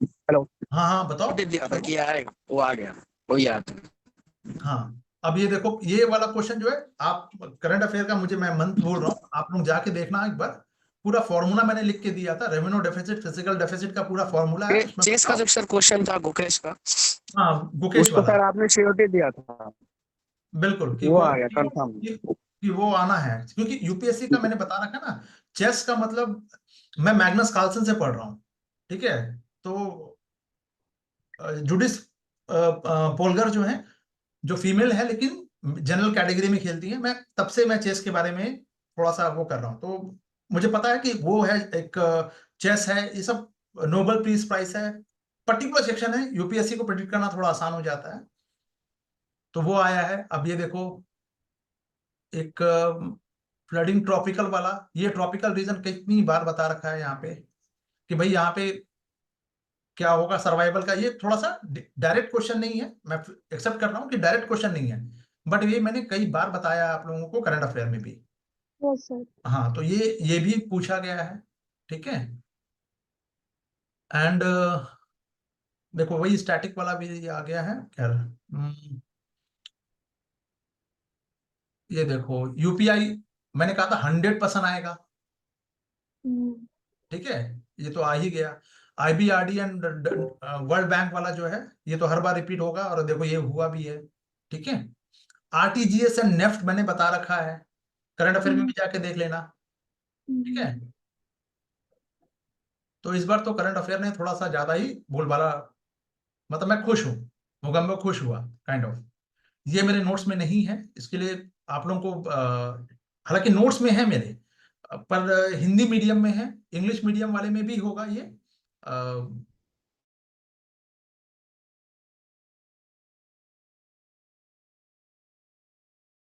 हेलो, हाँ हाँ बताओ। दे दिया था कि आएगा, वो आ गया, वो याद है। हाँ अब ये देखो, ये वाला क्वेश्चन जो है, आप करंट अफेयर का, मुझे मैं मंथ बोल रहा हूँ, आप लोग जाके देखना एक बार, पूरा फॉर्मूला मैंने लिख के दिया था, रेवेन्यू डेफिसिट फिजिकल डेफिसिट का पूरा फॉर्मूला है उसमें। चेस का जो सर क्वेश्चन था गुकेश का, हाँ गुकेश उसको वाला, सर आपने सीओटी दिया था, बिल्कुल, कि वो वो आ गया कंफर्म। कि वो आना है, क्योंकि यूपीएससी का मैंने बता रखा ना, चेस का मतलब मैं मैग्नस कार्लसन से पढ़ रहा हूँ, ठीक है। तो जुडिस पोलगर जो है, जो फीमेल है लेकिन जनरल कैटेगरी में खेलती है, मैं तब से मैं चेस के बारे में थोड़ा सा वो कर रहा हूँ, तो मुझे पता है कि वो है एक चेस है, ये सब नोबेल पीस प्राइज है, पर्टिकुलर सेक्शन है, यूपीएससी को प्रेडिक्ट करना थोड़ा आसान हो जाता है, तो वो आया है। अब ये देखो, एक फ्लडिंग ट्रॉपिकल वाला, ये ट्रॉपिकल रीजन कितनी बार बता रखा है यहाँ पे कि भाई यहाँ पे क्या होगा सर्वाइवल का, ये थोड़ा सा डायरेक्ट क्वेश्चन नहीं है, मैं एक्सेप्ट कर रहा हूँ कि डायरेक्ट क्वेश्चन नहीं है, बट ये मैंने कई बार बताया आप लोगों को करंट अफेयर में भी, यस सर। हाँ, तो ये भी पूछा गया है, ठीक है। एंड देखो वही स्टैटिक वाला भी आ गया है, खैर ये देखो यूपीआई मैंने कहा था 100% आएगा, ठीक है, ये तो आ ही गया। IBRD एंड वर्ल्ड बैंक वाला जो है ये तो हर बार रिपीट होगा, और देखो ये हुआ भी है, ठीक है। RTGS एंड नेफ्ट मैंने बता रखा है, करंट अफेयर में भी जाके देख लेना, ठीक है। तो इस बार तो करंट अफेयर ने थोड़ा सा ज्यादा ही बोलबाला, मतलब मैं खुश हूँ, मुगम्बो खुश हुआ काइंड ऑफ। ये मेरे नोट्स में नहीं है, इसके लिए आप लोगों को हालांकि नोट्स में है मेरे, पर हिंदी मीडियम में है, इंग्लिश मीडियम वाले में भी होगा ये,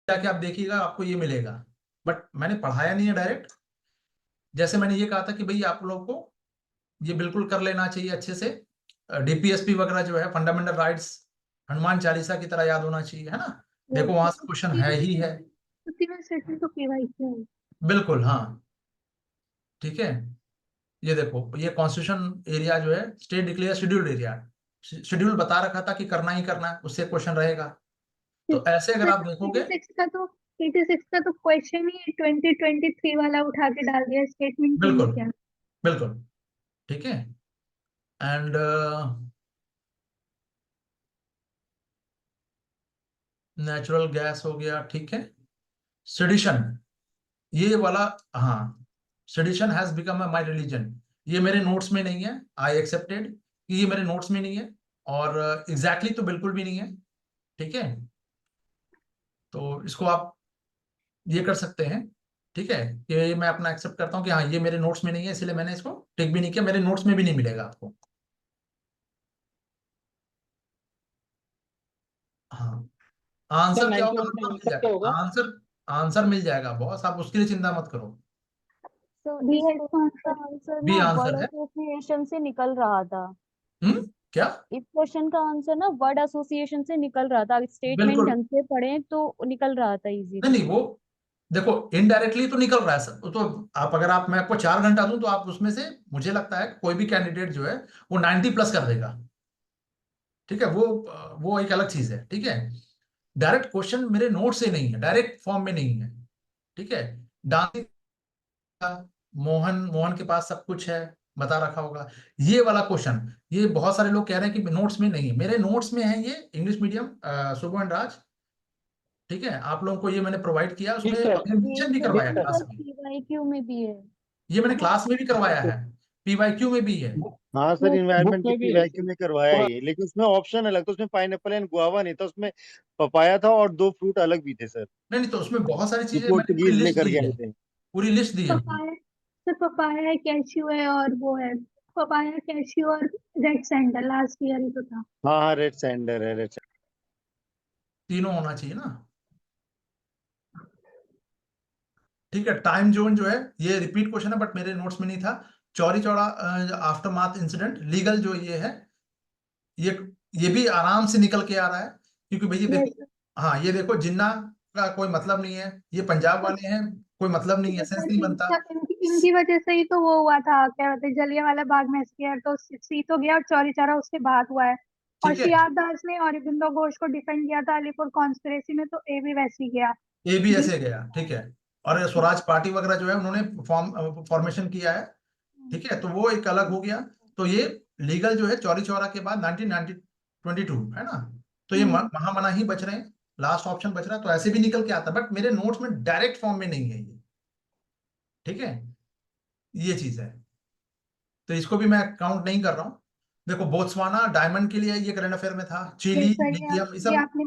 जाके आप देखिएगा आपको ये मिलेगा, बट मैंने पढ़ाया नहीं है डायरेक्ट, जैसे मैंने ये कहा था कि भाई आप लोगों को ये बिल्कुल कर लेना चाहिए अच्छे से, डीपीएसपी वगैरह जो है, फंडामेंटल राइट्स, हनुमान चालीसा की तरह याद होना चाहिए, है ना। देखो वहां से क्वेश्चन है ही है। तीनों सेट में तो PYQ है। बिल्कुल, हाँ, ठीक है। ये देखो, ये कॉन्स्टिट्यूशन एरिया जो है, state declare scheduled area, schedule बता रखा था कि करना ही करना है, उससे क्वेश्चन रहेगा। तो ऐसे अगर आप देखोगे, 86 का तो क्वेश्चन ही 2023 वाला उठा के डाल दिया, स्टेटमेंट ही नहीं बिल्कुल किया। बिल्कुल, ठीक है। एंड नेचुरल गैस हो गया, ठीक है। सेडिशन, ये वाला, हाँ, sedition has become my religion, ये मेरे नोट्स में नहीं है, आई एक्सेप्टेड कि ये मेरे नोट्स में नहीं है, और एग्जैक्टली तो बिल्कुल भी नहीं है, ठीक है। तो इसको आप ये कर सकते हैं, ठीक है, कि मैं अपना एक्सेप्ट करता हूँ कि हाँ ये मेरे नोट्स में नहीं है, इसलिए मैंने इसको टिक भी नहीं किया, मेरे नोट्स में भी नहीं मिलेगा आपको। हाँ, आंसर क्या होगा आपको मिल क्या होगा? जाएगा, आंसर, आंसर मिल जाएगा बॉस, आप उसके लिए चिंता मत करो। तो बी इस है इसका क्वेश्चन का आंसर। आंसर बी ना आंसर वर्ड है। एसोसिएशन से निकल रहा था। क्या? इस क्वेश्चन का आंसर ना वर्ड एसोसिएशन से निकल रहा था, स्टेटमेंट बिल्कुल, ढंग से पढ़े तो निकल रहा था नहीं इजीली। नहीं, वो देखो इनडायरेक्टली तो निकल रहा है सर, तो आप अगर आप, मैं आपको 4 घंटा दूं तो आप उसमें से, मुझे लगता है कोई भी कैंडिडेट जो है वो 90 प्लस कर देगा, ठीक है। वो एक अलग चीज है, ठीक है। डायरेक्ट क्वेश्चन मेरे नोट से नहीं है, डायरेक्ट फॉर्म में नहीं है, ठीक है। डांसिंग, मोहन मोहन के पास सब कुछ है, बता रखा होगा। ये वाला क्वेश्चन, ये बहुत सारे लोग कह रहे हैं कि नोट्स में नहीं है, मेरे नोट्स में है, ये इंग्लिश मीडियम, शुभ एंड राज, ठीक है। आप लोगों को ये मैंने प्रोवाइड किया, जी उसमें सर। हमने ये मेंशन भी करवाया सर। क्लास सर में, पीवाईक्यू में भी है। ये मैंने क्लास में भी करवाया है, पीवाईक्यू में भी है। हाँ सर, बुक इन्वायरमेंट तो में भी है पीवाईक्यू में करवाया सर। ही है, लेकिन उसमें ऑप्शन अलग था, उसमें पाइनएप्पल एंड गुआवा नहीं था, उसमें पपाया था और 2 फ्रूट अलग भी थे सर, नहीं नहीं, तो उसमें बहुत सारी जो चीजें मैंने पूरी पोर्टुगीज लिस्ट लेकर दी के है, आए थे। पूरी लिस्ट दी है मैंने। पपाया, सर पपाया है, कैश्यू है, और वो है पपाया, कैश्यू और रेड सैंडल, लास्ट ईयर ही तो था। हाँ हाँ, रेड सैंडर है, रेड। तीनों होना चाहिए ना, ठीक है। टाइम जोन जो है, ये रिपीट क्वेश्चन है बट मेरे नोट्स में नहीं था। चौरी चौड़ा आफ्टर माथ इंसिडेंट, लीगल जो ये है, ये ये भी आराम से निकल के आ रहा है, क्योंकि भैया यस देखो, हाँ ये देखो, जिन्ना का कोई मतलब नहीं है, ये पंजाब वाले हैं, कोई मतलब नहीं है, सेंस नहीं बनता। इनकी वजह से ही तो वो हुआ था, क्या कहते हैं, जलियांवाला बाग मैसेकर, तो सीत हो गया और चौरी चौरा उसके बाद हुआ है। और ठीक है, सियार दास ने अरबिंदो घोष को डिफेंड किया था अलीपुर कॉन्स्पिरेसी में, तो ए भी वैसे ही गया। ए भी ऐसे गया, ठीक है। और ये स्वराज पार्टी वगैरह जो है, उन्होंने फॉर्मेशन किया है, ठीक है, तो वो एक अलग हो गया। तो ये लीगल जो है चौरी चौरा के बाद 1922 है ना, तो ये महामना ही बच रहे हैं, लास्ट ऑप्शन बच रहा है, तो ऐसे भी निकल के आता, बट मेरे नोट्स में डायरेक्ट फॉर्म में नहीं है ये, ठीक है, ये चीज है। तो इसको भी मैं काउंट नहीं कर रहा हूँ। देखो बोत्सवाना डायमंड के लिए ये करंट अफेयर में था, चिली, ये सर, लिथियम, ये ये सब आपने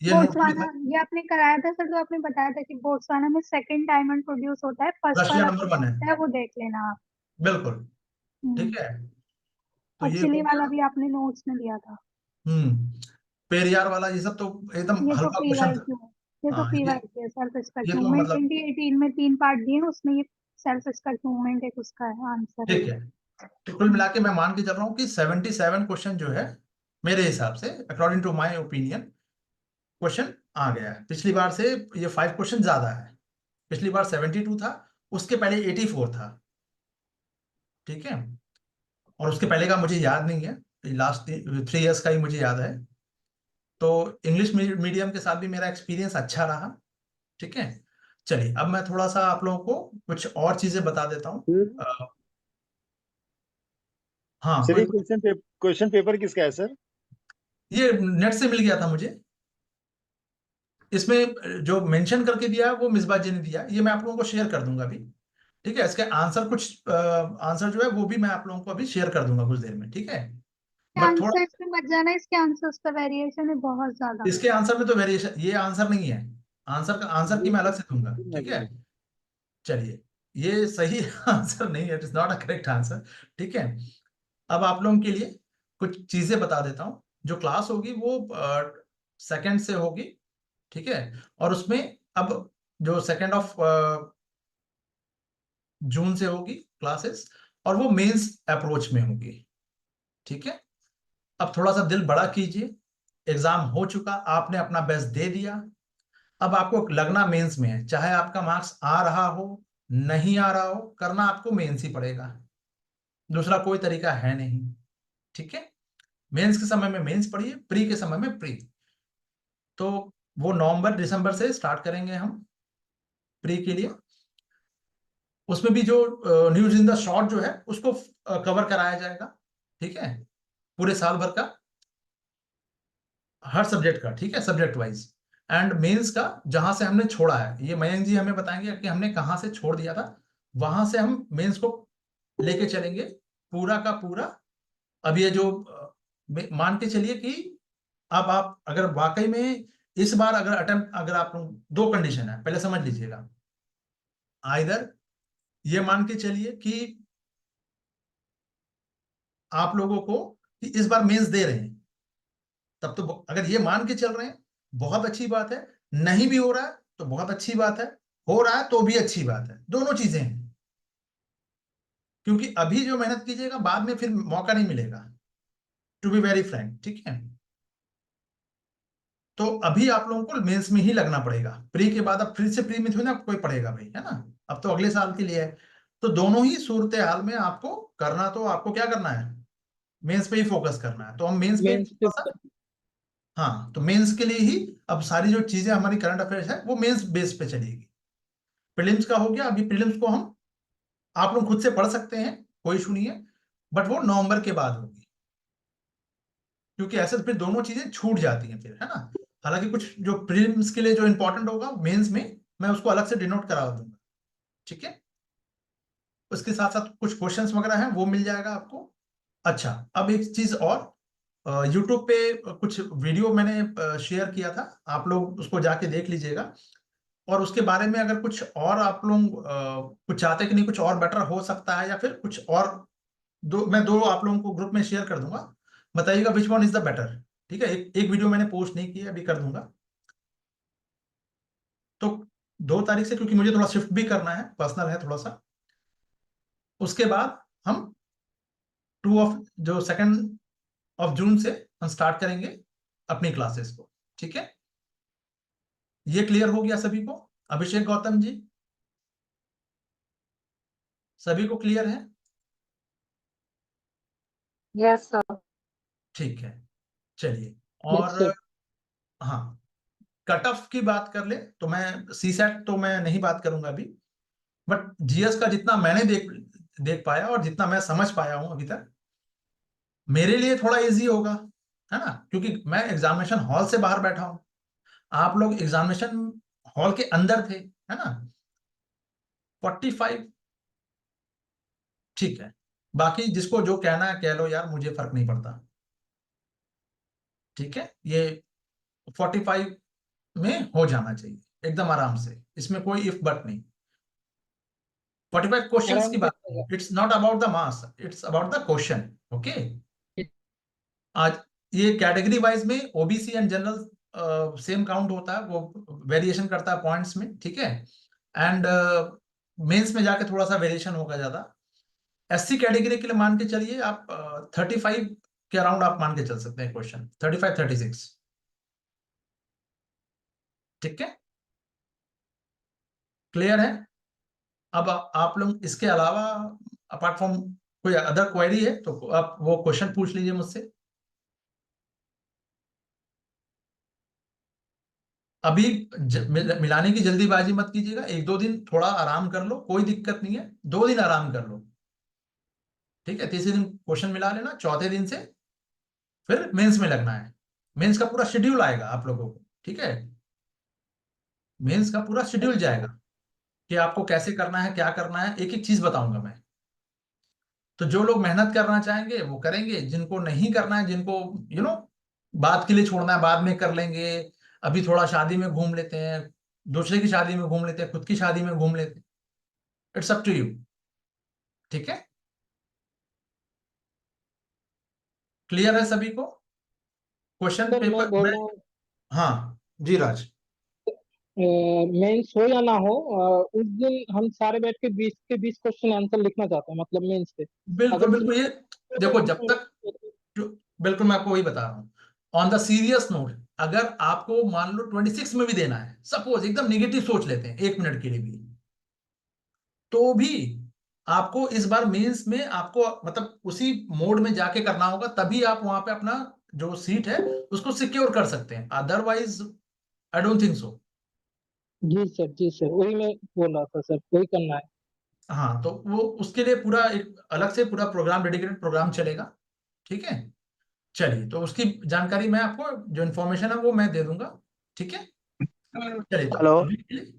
ये नोट्स में बोट्सवाना, था। ये आपने कराया था सर, तो आपने बताया था कि बोट्सवाना में सेकंड डायमंड प्रोड्यूस होता है, फर्स्ट रशिया वाला नंबर 1 कौन है, सा है वो देख लेना आप। बिल्कुल, हम्म, ठीक है। तो और ये चिली हो वाला गया। भी आपने नोट्स में दिया था। पेरियार वाला ये सब तो एकदम ये तो हल्का क्वेश्चन था। PYQ है, ये तो हाँ, PYQ है, सेल्फ रिस्पेक्ट ये तो मूवमेंट, मतलब 2018 में 3 पार्ट दिए हैं, उसमें ये सेल्फ रिस्पेक्ट मूवमेंट एक उसका है, आंसर है ठीक ये। है। तो कुल मिला के मैं मान के चल रहा हूँ कि 77 क्वेश्चन जो है, मेरे हिसाब से, according to my opinion, question आ गया है। पिछली बार से ये 5 क्वेश्चन ज्यादा है, पिछली बार 72 था, उसके पहले 84 था, ठीक है। और उसके पहले का मुझे याद नहीं है, लास्ट 3 इयर्स का ही मुझे याद है। तो इंग्लिश मीडियम के साथ भी मेरा एक्सपीरियंस अच्छा रहा, ठीक है। चलिए, अब मैं थोड़ा सा आप लोगों को कुछ और चीजें बता देता हूँ। हाँ, सर कोई ये क्वेश्चन पेपर किसका है सर? ये नेट से मिल गया था मुझे, इसमें जो मेंशन करके दिया है वो मिसबा जी ने दिया, ये मैं आप लोगों को शेयर कर दूंगा अभी, ठीक है। इसके आंसर, कुछ आंसर जो है वो भी मैं आप लोगों को अभी शेयर कर दूंगा कुछ देर में, ठीक है। बट थोड़ा, आंसर्स में मत जाना, इसके आंसर्स का वेरिएशन है बहुत ज्यादा। इसके आंसर में तो वेरिएशन, ये आंसर नहीं है, आंसर की मैं अलग से दूंगा, ठीक है। चलिए, ये सही आंसर नहीं है, it is not a correct answer, ठीक है। अब आप लोगों के लिए कुछ चीजें बता देता हूँ। जो क्लास होगी वो 2nd से होगी, ठीक है। और उसमें अब जो 2nd ऑफ जून से होगी क्लासेस, और वो मेंस अप्रोच में होगी, ठीक है। अब थोड़ा सा दिल बड़ा कीजिए, एग्जाम हो चुका, आपने अपना बेस्ट दे दिया, अब आपको लगना मेंस में है, चाहे आपका मार्क्स आ रहा हो नहीं आ रहा हो, करना आपको मेंस ही पड़ेगा, दूसरा कोई तरीका है नहीं। ठीक है, मेंस के समय में मेंस पढ़िए, प्री के समय में प्री। तो वो नवंबर दिसंबर से स्टार्ट करेंगे हम प्री के लिए। उसमें भी जो न्यूज इन द शॉर्ट जो है उसको कवर कराया जाएगा। ठीक है, पूरे साल भर का, हर सब्जेक्ट का, ठीक है, सब्जेक्ट वाइज। एंड मेंस का जहां से हमने छोड़ा है, ये मयंक जी हमें बताएंगे कि हमने कहां से छोड़ दिया था, वहां से हम मेंस को लेके चलेंगे पूरा का पूरा। अब ये जो मान के चलिए कि अब आप अगर वाकई में इस बार अगर अटेम्प्ट, अगर आप, दो कंडीशन है, पहले समझ लीजिएगा। आइदर ये मान के चलिए कि आप लोगों को कि इस बार मेंस दे रहे हैं, तब तो अगर ये मान के चल रहे हैं बहुत अच्छी बात है, नहीं भी हो रहा है तो बहुत अच्छी बात है, हो रहा है तो भी अच्छी बात है, दोनों चीजें हैं। क्योंकि अभी जो मेहनत कीजिएगा बाद में फिर मौका नहीं मिलेगा, टू बी वेरी फ्रैंक। ठीक है, तो अभी आप लोगों को मेंस में ही लगना पड़ेगा, प्री के बाद अब फिर से प्री में थोड़ी ना कोई पढ़ेगा भाई, है ना, अब तो अगले साल के लिए है। तो दोनों ही सूरत हाल में आपको करना, तो आपको क्या करना है, मेंस पे ही फोकस करना है। तो हम मेंस पे मेंस पे हाँ, तो मेंस के लिए ही अब सारी जो चीजें हमारी करंट अफेयर्स है वो मेंस बेस पे चलेगी। प्रीलिम्स का हो गया, अभी प्रीलिम्स को हम, आप लोग खुद से पढ़ सकते हैं, कोई इशू नहीं है, बट वो नवंबर के बाद होगी, क्योंकि ऐसे तो फिर दोनों चीजें छूट जाती हैं फिर, है ना। हालांकि कुछ जो प्रीलिम्स के लिए जो इंपॉर्टेंट होगा मेंस में मैं उसको अलग से डिनोट करा दूंगा। ठीक है, उसके साथ साथ कुछ क्वेश्चंस वगैरह हैं वो मिल जाएगा आपको। अच्छा, अब एक चीज और, यूट्यूब पे कुछ वीडियो मैंने शेयर किया था, आप लोग उसको जाके देख लीजिएगा। और उसके बारे में अगर कुछ और आप लोग कुछ चाहते कि नहीं कुछ और बेटर हो सकता है, या फिर कुछ और, मैं दो आप लोगों को ग्रुप में शेयर कर दूंगा, बताइएगा which one is the better. ठीक है, एक वीडियो मैंने पोस्ट नहीं किया, अभी कर दूंगा। तो 2 तारीख से, क्योंकि मुझे थोड़ा शिफ्ट भी करना है, पर्सनल है थोड़ा सा, उसके बाद हम 2 जून से हम स्टार्ट करेंगे अपनी क्लासेस को। ठीक है, ये क्लियर हो गया सभी को? अभिषेक, गौतम जी, सभी को क्लियर है? Yes sir. ठीक है, चलिए। यस और सर। हाँ, कट ऑफ की बात कर ले तो मैं सीसेट तो मैं नहीं बात करूंगा अभी, बट जीएस का जितना मैंने देख पाया और जितना मैं समझ पाया हूं अभी तक, मेरे लिए थोड़ा इजी होगा, है ना, क्योंकि मैं एग्जामिनेशन हॉल से बाहर बैठा हूं, आप लोग एग्जामिनेशन हॉल के अंदर थे, है ना। 45, ठीक है, बाकी जिसको जो कहना है कह लो यार, मुझे फर्क नहीं पड़ता। ठीक है, ये 45 में हो जाना चाहिए एकदम आराम से, इसमें कोई इफ बट नहीं। 45 क्वेश्चंस आराम की से बात, होगा। It's not about the mass, it's about the question. Okay, आज ये कैटेगरी वाइज में OBC and general same count होता है, वो वेरिएशन करता है पॉइंट्स में। ठीक है, एंड मेंस में जाके थोड़ा सा वेरिएशन होगा ज्यादा। एससी कैटेगरी के लिए मान के चलिए आप 35 के अराउंड आप मान के चल सकते हैं क्वेश्चन, 35 36। ठीक है, क्लियर है? अब आप लोग इसके अलावा अपार्ट फ्रॉम कोई अदर क्वेरी है तो आप वो क्वेश्चन पूछ लीजिए मुझसे। अभी मिलाने की जल्दीबाजी मत कीजिएगा, 1 2 दिन थोड़ा आराम कर लो, कोई दिक्कत नहीं है, 2 दिन आराम कर लो। ठीक है, तीसरे दिन क्वेश्चन मिला लेना, चौथे दिन से फिर मेंस में लगना है। मेंस का पूरा शेड्यूल आएगा आप लोगों को। ठीक है, मेंस का पूरा शेड्यूल जाएगा कि आपको कैसे करना है, क्या करना है, एक एक चीज बताऊंगा मैं। तो जो लोग मेहनत करना चाहेंगे वो करेंगे, जिनको नहीं करना है, जिनको बात के लिए छोड़ना है, बाद में कर लेंगे, अभी थोड़ा शादी में घूम लेते हैं, दूसरे की शादी में घूम लेते हैं, खुद की शादी में घूम लेते हैं, इट्स अप टू यू। ठीक है, क्लियर है सभी को? क्वेश्चन सर मैं पेपर बोल में, रहा हूँ, हाँ जी राज। मेंस हो या ना हो, उस दिन हम सारे बैठ के 20 क्वेश्चन आंसर लिखना चाहते हैं, मतलब मेंस पे। बिल्कुल अगर बिल्कुल, ये देखो जब तक बिल्कुल मैं आपको वही बता रहा हूँ। ऑन द सीरियस नोट, अगर आपको मान लो 26 में भी देना है, सपोज एकदम निगेटिव सोच लेते हैं 1 मिनट के लिए भी, तो भी आपको इस बार मेंस में आपको मतलब उसी मोड में जाके करना होगा, तभी आप वहां पे अपना जो सीट है उसको सिक्योर कर सकते हैं, otherwise I don't think so. जी सर, वही मैं बोल रहा था सर, वही करना है। हाँ, तो वो उसके लिए पूरा एक अलग से पूरा प्रोग्राम, डेडिकेटेड प्रोग्राम चलेगा, ठीक है। चलिए, तो उसकी जानकारी मैं आपको, जो इन्फॉर्मेशन है वो मैं दे दूंगा, ठीक है। चलिए, तो हेलो अभी के लिए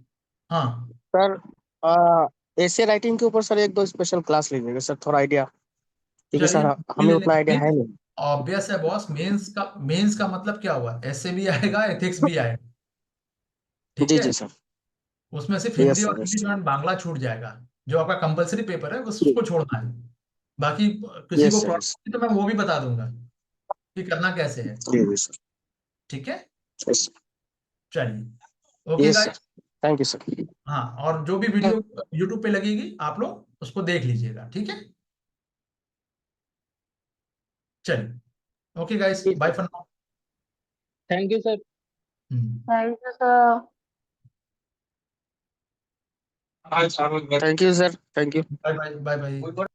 हाँ, सर, ऐसे राइटिंग के ऊपर सर एक दो स्पेशल क्लास लीजिएगा सर, थोड़ा आइडिया, क्योंकि चलिए सर ले हमें लेते उतना आइडिया है हैं। नहीं। ऑब्वियस है बॉस, मेंस का मतलब क्या हुआ, ऐसे भी आएगा, एथिक्स भी आएगा, ठीक जी है। जी सर। उसमें सिर्फ यस हिंदी और सर, यस इंग्लिश सर। और बांग्ला छूट जाएगा, जो आपका कंपलसरी पेपर है बस उसको छोड़ना है। बाकी किसी यस को सर, यस। प्रॉब्लम तो मैं वो भी बता दूंगा कि करना कैसे है, जी जी सर। ठीक है। यस चलिए, okay yes sir. Guys. Thank you sir. हाँ, और जो भी वीडियो यूट्यूब पे लगेगी आप लोग उसको देख लीजिएगा, ठीक है। चलिए, ओके गाइस, जी bye sir, for now. Thank you sir. Thank you sir. Thank you sir, thank you. Bye bye bye bye.